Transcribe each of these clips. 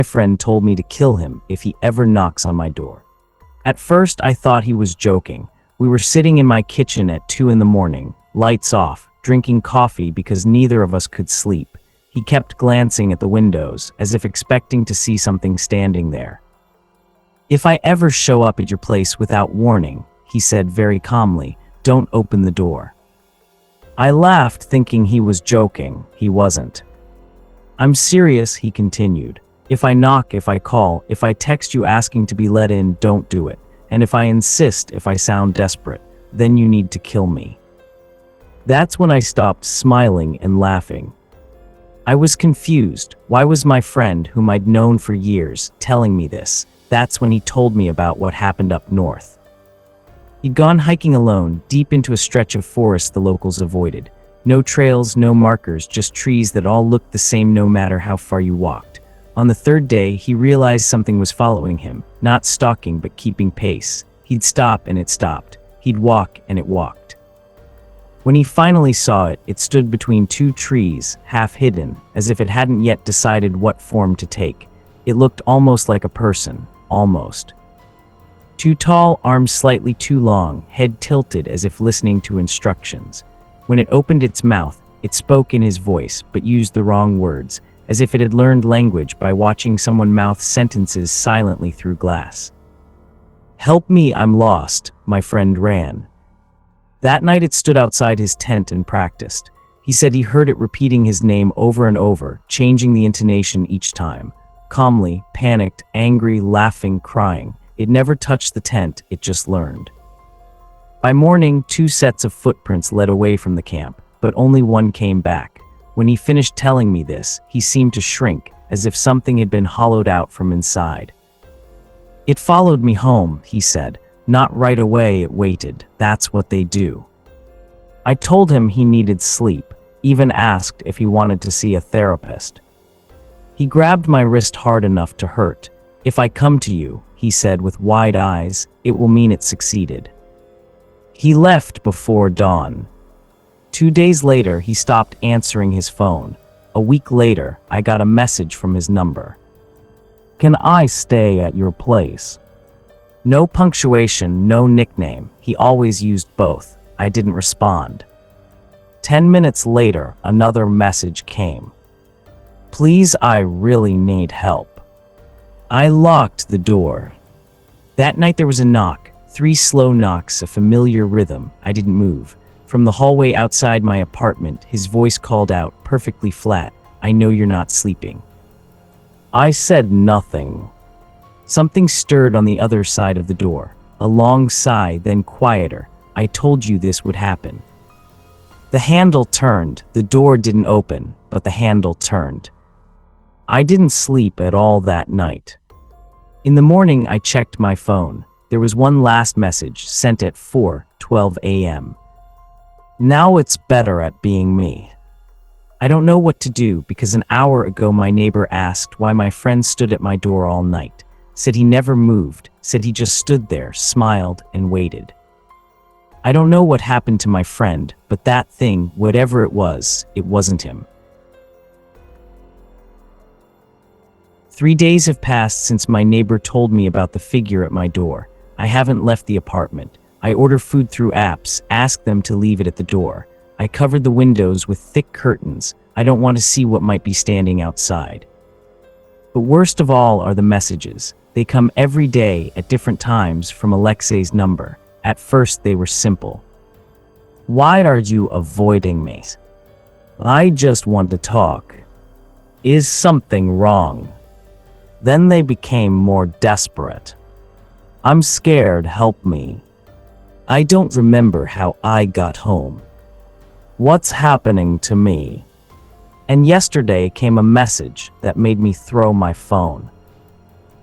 friend told me to kill him if he ever knocks on my door. At first, I thought he was joking. We were sitting in my kitchen at 2 in the morning, lights off, drinking coffee because neither of us could sleep. He kept glancing at the windows, as if expecting to see something standing there. "If I ever show up at your place without warning," he said very calmly, "don't open the door." I laughed, thinking he was joking. He wasn't. "I'm serious," he continued. "If I knock, if I call, if I text you asking to be let in, don't do it. And if I insist, if I sound desperate, then you need to kill me." That's when I stopped smiling and laughing. I was confused. Why was my friend, whom I'd known for years, telling me this? That's when he told me about what happened up north. He'd gone hiking alone, deep into a stretch of forest the locals avoided. No trails, no markers, just trees that all looked the same no matter how far you walked. On the third day, he realized something was following him, not stalking but keeping pace. He'd stop and it stopped. He'd walk and it walked. When he finally saw it, it stood between two trees, half hidden, as if it hadn't yet decided what form to take. It looked almost like a person, almost. Too tall, arms slightly too long, head tilted as if listening to instructions. When it opened its mouth, it spoke in his voice, but used the wrong words, as if it had learned language by watching someone mouth sentences silently through glass. "Help me, I'm lost," my friend ran. That night it stood outside his tent and practiced. He said he heard it repeating his name over and over, changing the intonation each time. Calmly, panicked, angry, laughing, crying. It never touched the tent, it just learned. By morning, 2 sets of footprints led away from the camp, but only one came back. When he finished telling me this, he seemed to shrink, as if something had been hollowed out from inside. "It followed me home," he said. "Not right away, it waited. That's what they do." I told him he needed sleep, even asked if he wanted to see a therapist. He grabbed my wrist hard enough to hurt. "If I come to you," he said with wide eyes, "it will mean it succeeded." He left before dawn. 2 days later, he stopped answering his phone. A week later, I got a message from his number. "Can I stay at your place?" No punctuation, no nickname. He always used both. I didn't respond. 10 minutes later, another message came. "Please, I really need help." I locked the door. That night there was a knock, 3 slow knocks, a familiar rhythm. I didn't move. From the hallway outside my apartment, his voice called out, perfectly flat, "I know you're not sleeping." I said nothing. Something stirred on the other side of the door. A long sigh, then quieter. "I told you this would happen." The handle turned. The door didn't open, but the handle turned. I didn't sleep at all that night. In the morning, I checked my phone. There was one last message, sent at 4:12 a.m. Now it's better at being me. I don't know what to do because an hour ago my neighbor asked why my friend stood at my door all night. Said he never moved, said he just stood there, smiled, and waited. I don't know what happened to my friend, but that thing, whatever it wasn't him. 3 days have passed since my neighbor told me about the figure at my door. I haven't left the apartment. I order food through apps, ask them to leave it at the door. I covered the windows with thick curtains. I don't want to see what might be standing outside. But worst of all are the messages. They come every day at different times from Alexei's number. At first they were simple. "Why are you avoiding me? I just want to talk. Is something wrong?" Then they became more desperate. "I'm scared, help me. I don't remember how I got home. What's happening to me?" And yesterday came a message that made me throw my phone.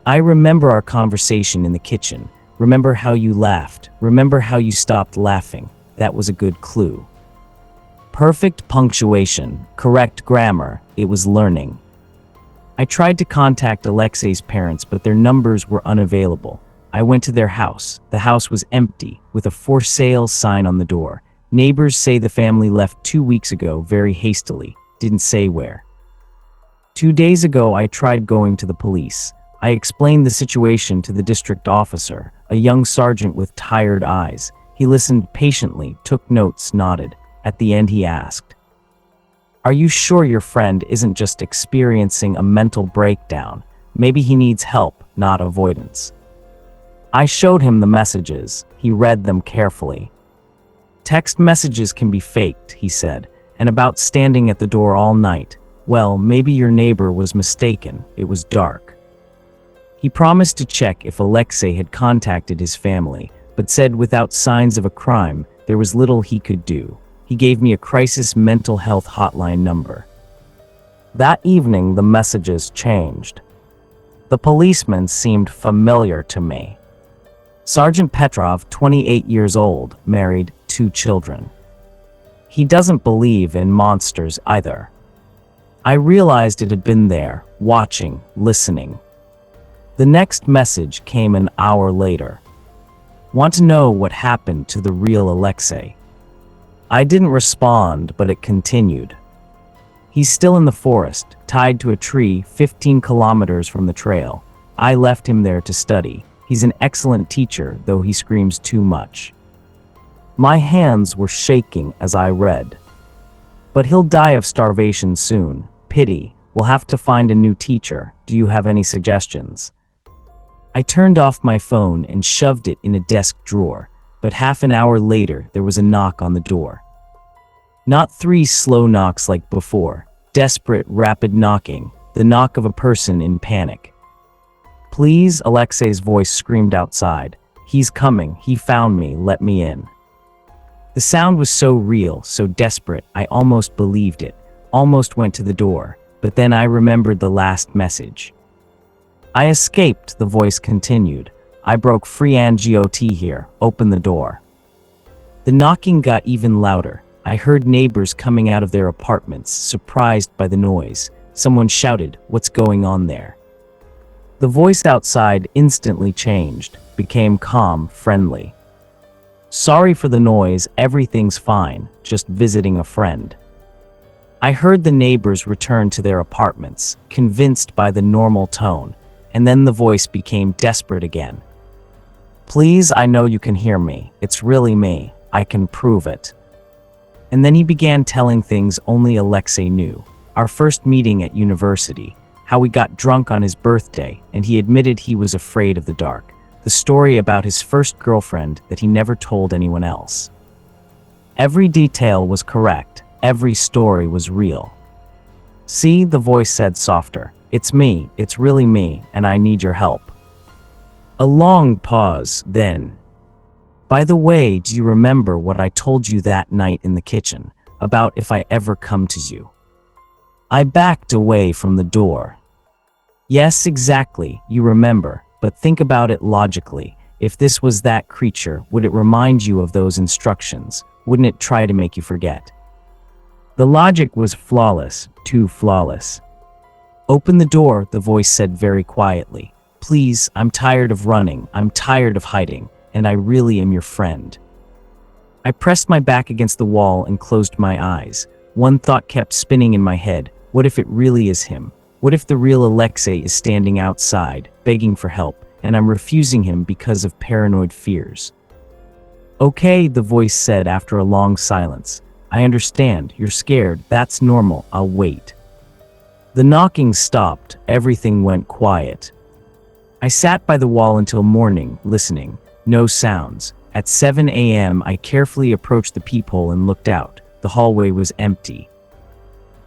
"I remember our conversation in the kitchen. Remember how you laughed. Remember how you stopped laughing. That was a good clue." Perfect punctuation, correct grammar. It was learning. I tried to contact Alexei's parents, but their numbers were unavailable. I went to their house. The house was empty, with a "for sale" sign on the door. Neighbors say the family left 2 weeks ago very hastily. Didn't say where. 2 days ago, I tried going to the police. I explained the situation to the district officer, a young sergeant with tired eyes. He listened patiently, took notes, nodded. At the end, he asked, "Are you sure your friend isn't just experiencing a mental breakdown? Maybe he needs help, not avoidance." I showed him the messages. He read them carefully. "Text messages can be faked," he said, "and about standing at the door all night. Well, maybe your neighbor was mistaken. It was dark." He promised to check if Alexei had contacted his family, but said without signs of a crime, there was little he could do. He gave me a crisis mental health hotline number. That evening, the messages changed. The policeman seemed familiar to me. Sergeant Petrov, 28 years old, married, 2 children. He doesn't believe in monsters either. I realized it had been there, watching, listening. The next message came an hour later. "Want to know what happened to the real Alexei?" I didn't respond, but it continued. "He's still in the forest, tied to a tree 15 kilometers from the trail. I left him there to study. He's an excellent teacher, though he screams too much." My hands were shaking as I read. "But he'll die of starvation soon. Pity. We'll have to find a new teacher. Do you have any suggestions?" I turned off my phone and shoved it in a desk drawer, but half an hour later there was a knock on the door. Not 3 slow knocks like before, desperate, rapid knocking, the knock of a person in panic. "Please," Alexei's voice screamed outside. "He's coming. He found me. Let me in." The sound was so real, so desperate, I almost believed it, almost went to the door, but then I remembered the last message. "I escaped," the voice continued. "I broke free angiot here. Open the door." The knocking got even louder. I heard neighbors coming out of their apartments, surprised by the noise. Someone shouted, "What's going on there?" The voice outside instantly changed, became calm, friendly. "Sorry for the noise, everything's fine, just visiting a friend." I heard the neighbors return to their apartments, convinced by the normal tone, and then the voice became desperate again. "Please, I know you can hear me. It's really me. I can prove it." And then he began telling things only Alexei knew. Our first meeting at university, how we got drunk on his birthday, and he admitted he was afraid of the dark. The story about his first girlfriend that he never told anyone else. Every detail was correct. Every story was real. "See," the voice said softer. "It's me. It's really me, and I need your help." A long pause, then. "By the way, do you remember what I told you that night in the kitchen, about if I ever come to you?" I backed away from the door. "Yes, exactly, you remember, but think about it logically. If this was that creature, would it remind you of those instructions? Wouldn't it try to make you forget?" The logic was flawless, too flawless. "Open the door," the voice said very quietly. "Please, I'm tired of running, I'm tired of hiding, and I really am your friend." I pressed my back against the wall and closed my eyes. One thought kept spinning in my head. What if it really is him? What if the real Alexei is standing outside, begging for help, and I'm refusing him because of paranoid fears? "Okay," the voice said after a long silence. "I understand, you're scared, that's normal, I'll wait." The knocking stopped, everything went quiet. I sat by the wall until morning, listening. No sounds. At 7 a.m. I carefully approached the peephole and looked out. The hallway was empty.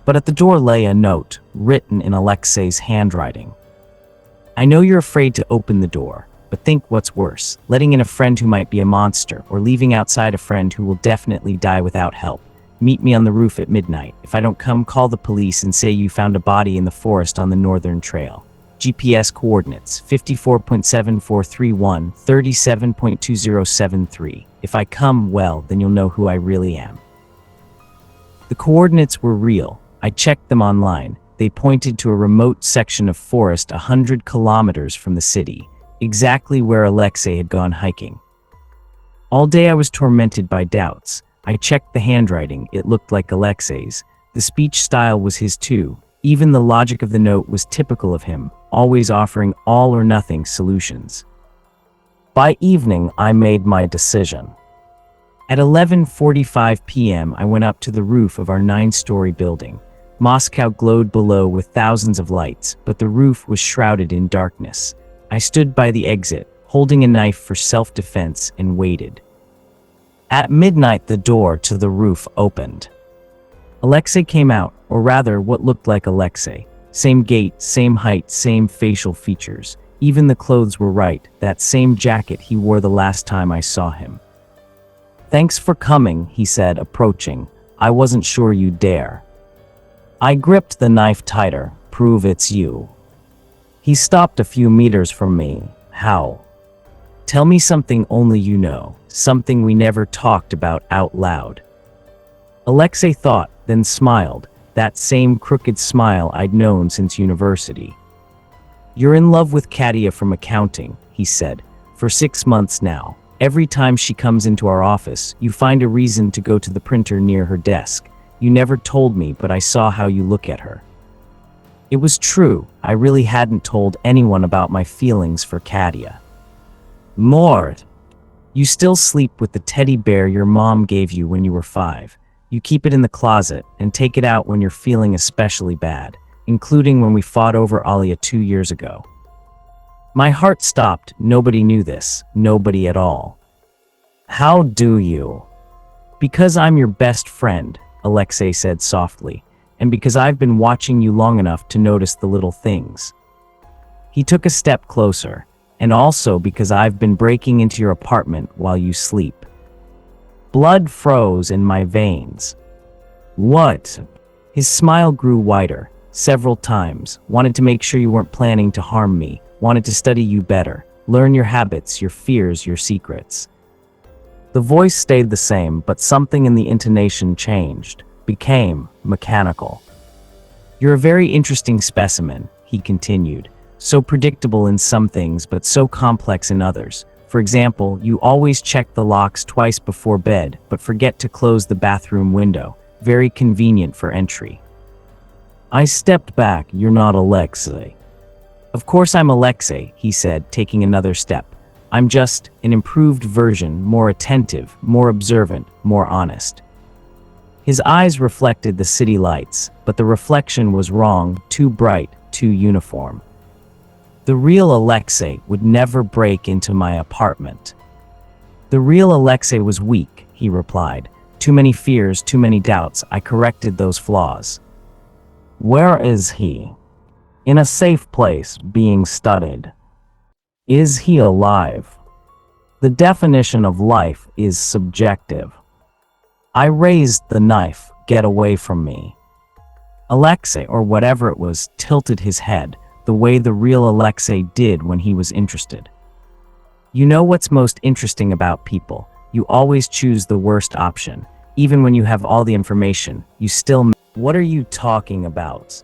But at the door lay a note, written in Alexei's handwriting. "I know you're afraid to open the door, but think what's worse, letting in a friend who might be a monster, or leaving outside a friend who will definitely die without help. Meet me on the roof at midnight. If I don't come, call the police and say you found a body in the forest on the northern trail. GPS coordinates, 54.7431, 37.2073. If I come, well, then you'll know who I really am." The coordinates were real. I checked them online. They pointed to a remote section of forest 100 kilometers from the city, exactly where Alexei had gone hiking. All day I was tormented by doubts. I checked the handwriting. It looked like Alexei's. The speech style was his too. Even the logic of the note was typical of him, always offering all-or-nothing solutions. By evening, I made my decision. At 11:45 p.m., I went up to the roof of our 9-story building. Moscow glowed below with thousands of lights, but the roof was shrouded in darkness. I stood by the exit, holding a knife for self-defense, and waited. At midnight, the door to the roof opened. Alexei came out, or rather, what looked like Alexei. Same gait, same height, same facial features. Even the clothes were right, that same jacket he wore the last time I saw him. "Thanks for coming," he said, approaching. "I wasn't sure you'd dare." I gripped the knife tighter. "Prove it's you." He stopped a few meters from me. "How?" "Tell me something only you know, something we never talked about out loud." Alexei thought, then smiled, that same crooked smile I'd known since university. "You're in love with Katia from accounting," he said. "For 6 months now. Every time she comes into our office, you find a reason to go to the printer near her desk. You never told me, but I saw how you look at her." It was true, I really hadn't told anyone about my feelings for Katia. "Mort, you still sleep with the teddy bear your mom gave you when you were 5. You keep it in the closet and take it out when you're feeling especially bad, including when we fought over Alia 2 years ago." My heart stopped. Nobody knew this, nobody at all. "How do you?" "Because I'm your best friend," Alexei said softly, "and because I've been watching you long enough to notice the little things." He took a step closer. "And also because I've been breaking into your apartment while you sleep." Blood froze in my veins. "What?" His smile grew wider. "Several times. Wanted to make sure you weren't planning to harm me. Wanted to study you better. Learn your habits, your fears, your secrets." The voice stayed the same, but something in the intonation changed, became mechanical. "You're a very interesting specimen," he continued. "So predictable in some things, but so complex in others. For example, you always check the locks twice before bed, but forget to close the bathroom window. Very convenient for entry." I stepped back. "You're not Alexei." "Of course I'm Alexei," he said, taking another step. "I'm just an improved version, more attentive, more observant, more honest." His eyes reflected the city lights, but the reflection was wrong, too bright, too uniform. "The real Alexei would never break into my apartment." "The real Alexei was weak," he replied. "Too many fears, too many doubts. I corrected those flaws." "Where is he?" "In a safe place, being studied." "Is he alive?" "The definition of life is subjective." I raised the knife. "Get away from me." Alexei, or whatever it was, tilted his head, the way the real Alexei did when he was interested. "You know what's most interesting about people? You always choose the worst option. Even when you have all the information, you still— "What are you talking about?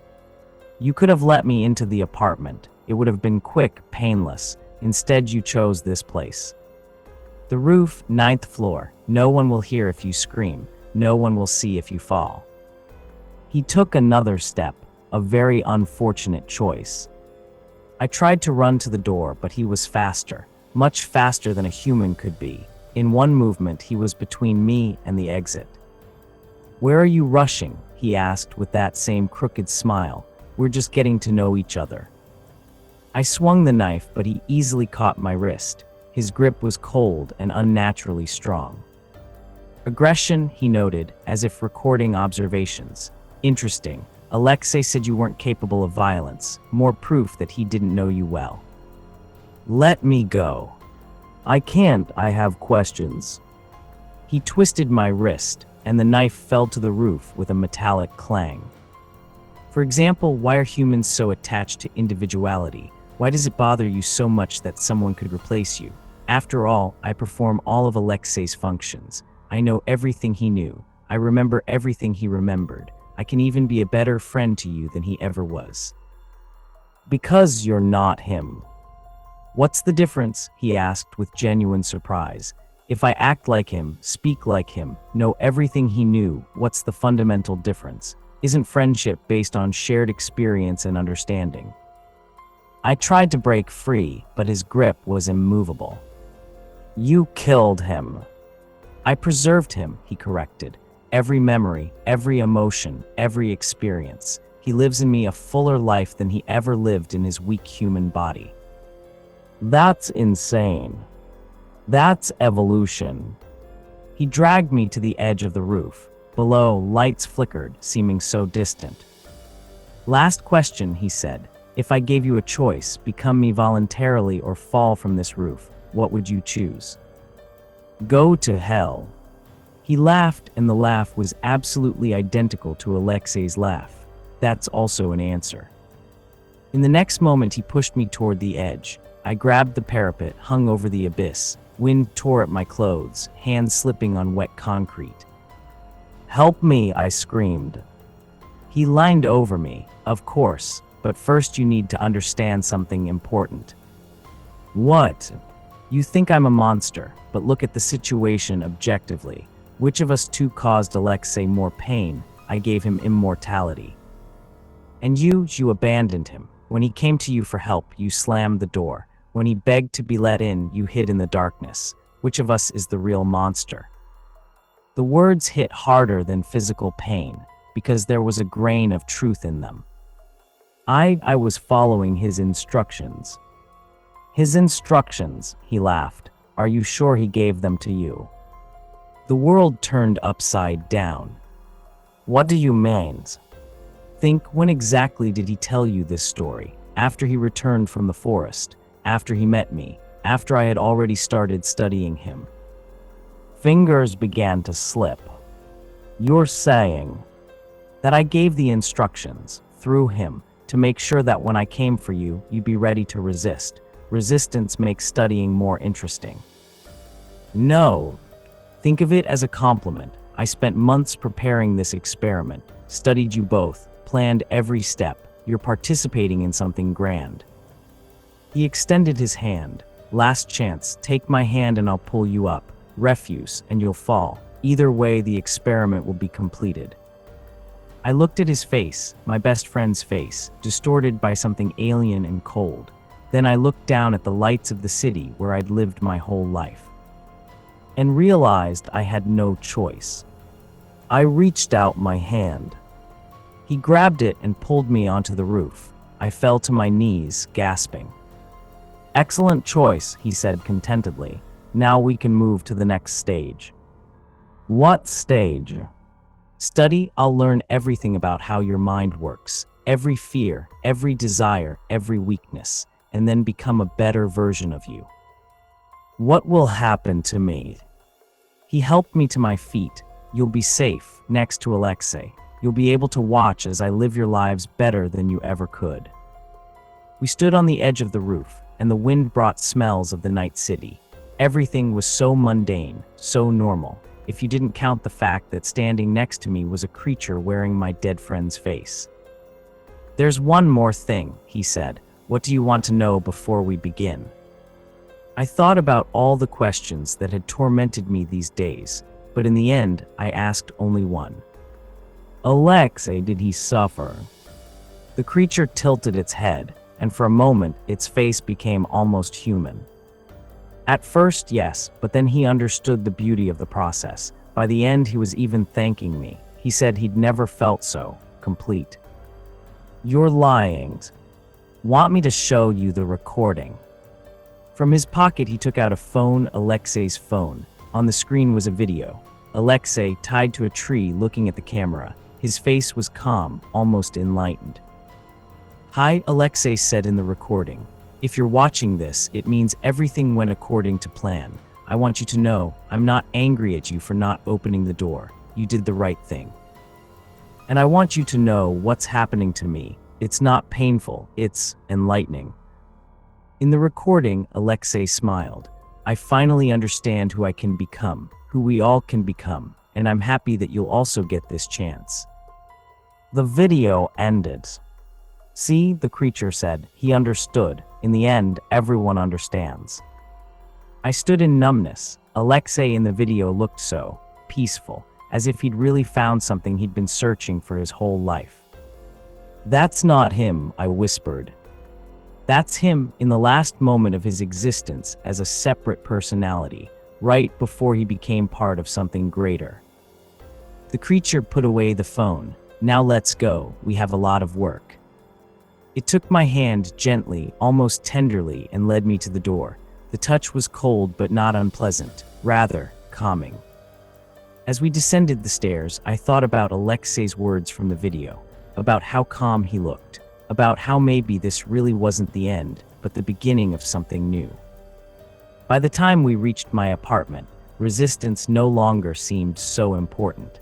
You could have let me into the apartment. It would have been quick, painless. Instead, you chose this place. The roof, 9th floor. No one will hear if you scream. No one will see if you fall." He took another step, a very unfortunate choice. I tried to run to the door, but he was faster, much faster than a human could be. In one movement, he was between me and the exit. "Where are you rushing?" he asked with that same crooked smile. "We're just getting to know each other." I swung the knife, but he easily caught my wrist. His grip was cold and unnaturally strong. "Aggression," he noted, as if recording observations. "Interesting. Alexei said you weren't capable of violence. More proof that he didn't know you well." "Let me go." "I can't. I have questions." He twisted my wrist, and the knife fell to the roof with a metallic clang. "For example, why are humans so attached to individuality? Why does it bother you so much that someone could replace you? After all, I perform all of Alexei's functions. I know everything he knew. I remember everything he remembered. I can even be a better friend to you than he ever was." "Because you're not him." "What's the difference?" he asked with genuine surprise. "If I act like him, speak like him, know everything he knew, what's the fundamental difference? Isn't friendship based on shared experience and understanding? I tried to break free, but his grip was immovable. You killed him. I preserved him, he corrected. Every memory, every emotion, every experience. He lives in me a fuller life than he ever lived in his weak human body. That's insane. That's evolution. He dragged me to the edge of the roof. Below, lights flickered, seeming so distant. Last question, he said. If I gave you a choice, become me voluntarily or fall from this roof, what would you choose? Go to hell. He laughed, and the laugh was absolutely identical to Alexei's laugh. That's also an answer. In the next moment, he pushed me toward the edge. I grabbed the parapet, hung over the abyss. Wind tore at my clothes, hands slipping on wet concrete. Help me, I screamed. He leaned over me. Of course, but first you need to understand something important. What? You think I'm a monster, but look at the situation objectively. Which of us two caused Alexei more pain? I gave him immortality. And you abandoned him. When he came to you for help, you slammed the door. When he begged to be let in, you hid in the darkness. Which of us is the real monster? The words hit harder than physical pain, because there was a grain of truth in them. I was following his instructions. His instructions, he laughed. Are you sure he gave them to you? The world turned upside down. What do you mean? Think, when exactly did he tell you this story? After he returned from the forest, after he met me, after I had already started studying him. Fingers began to slip. You're saying that I gave the instructions, through him, to make sure that when I came for you, you'd be ready to resist. Resistance makes studying more interesting. No. Think of it as a compliment. I spent months preparing this experiment, studied you both, planned every step. You're participating in something grand. He extended his hand. Last chance, take my hand and I'll pull you up. Refuse, and you'll fall. Either way, the experiment will be completed. I looked at his face, my best friend's face, distorted by something alien and cold. Then I looked down at the lights of the city where I'd lived my whole life, and realized I had no choice. I reached out my hand. He grabbed it and pulled me onto the roof. I fell to my knees, gasping. Excellent choice, he said contentedly. Now we can move to the next stage. What stage? Study. I'll learn everything about how your mind works, every fear, every desire, every weakness, and then become a better version of you. What will happen to me? He helped me to my feet. You'll be safe next to Alexei. You'll be able to watch as I live your lives better than you ever could. We stood on the edge of the roof, and the wind brought smells of the night city. Everything was so mundane, so normal, if you didn't count the fact that standing next to me was a creature wearing my dead friend's face. There's one more thing, he said. What do you want to know before we begin? I thought about all the questions that had tormented me these days, but in the end, I asked only one. Alexei, did he suffer? The creature tilted its head, and for a moment, its face became almost human. At first, yes, but then he understood the beauty of the process. By the end, he was even thanking me. He said he'd never felt so complete. You're lying. Want me to show you the recording? From his pocket, he took out a phone, Alexei's phone. On the screen was a video. Alexei, tied to a tree, looking at the camera. His face was calm, almost enlightened. Hi, Alexei said in the recording. If you're watching this, it means everything went according to plan. I want you to know, I'm not angry at you for not opening the door. You did the right thing. And I want you to know what's happening to me. It's not painful, it's enlightening. In the recording, Alexei smiled. I finally understand who I can become, who we all can become, and I'm happy that you'll also get this chance. The video ended. See, the creature said. He understood. In the end, everyone understands. I stood in numbness. Alexei in the video looked so peaceful, as if he'd really found something he'd been searching for his whole life. "That's not him," I whispered. "That's him in the last moment of his existence as a separate personality, right before he became part of something greater." The creature put away the phone. "Now let's go, we have a lot of work." It took my hand gently, almost tenderly, and led me to the door. The touch was cold but not unpleasant, rather calming. As we descended the stairs, I thought about Alexei's words from the video, about how calm he looked, about how maybe this really wasn't the end, but the beginning of something new. By the time we reached my apartment, resistance no longer seemed so important.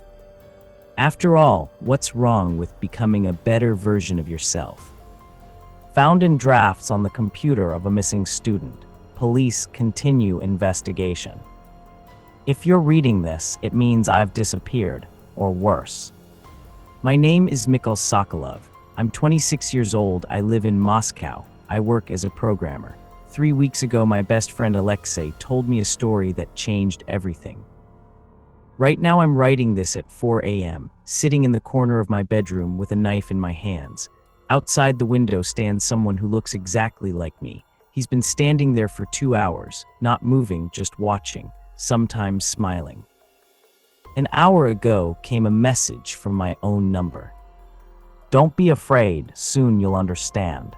After all, what's wrong with becoming a better version of yourself? Found in drafts on the computer of a missing student. Police continue investigation. If you're reading this, it means I've disappeared, or worse. My name is Mikhail Sokolov. I'm 26 years old. I live in Moscow. I work as a programmer. 3 weeks ago, my best friend Alexei told me a story that changed everything. Right now, I'm writing this at 4 a.m., sitting in the corner of my bedroom with a knife in my hands. Outside the window stands someone who looks exactly like me. He's been standing there for 2 hours, not moving, just watching, sometimes smiling. An hour ago came a message from my own number. "Don't be afraid, soon you'll understand."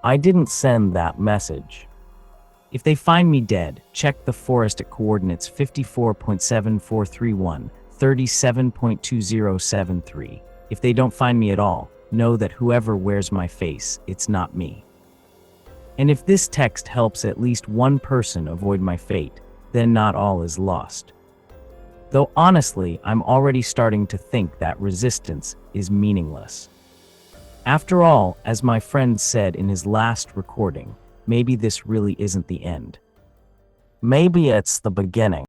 I didn't send that message. If they find me dead, check the forest at coordinates 54.7431, 37.2073. If they don't find me at all, know that whoever wears my face, it's not me. And if this text helps at least one person avoid my fate, then not all is lost. Though honestly, I'm already starting to think that resistance is meaningless. After all, as my friend said in his last recording, maybe this really isn't the end. Maybe it's the beginning.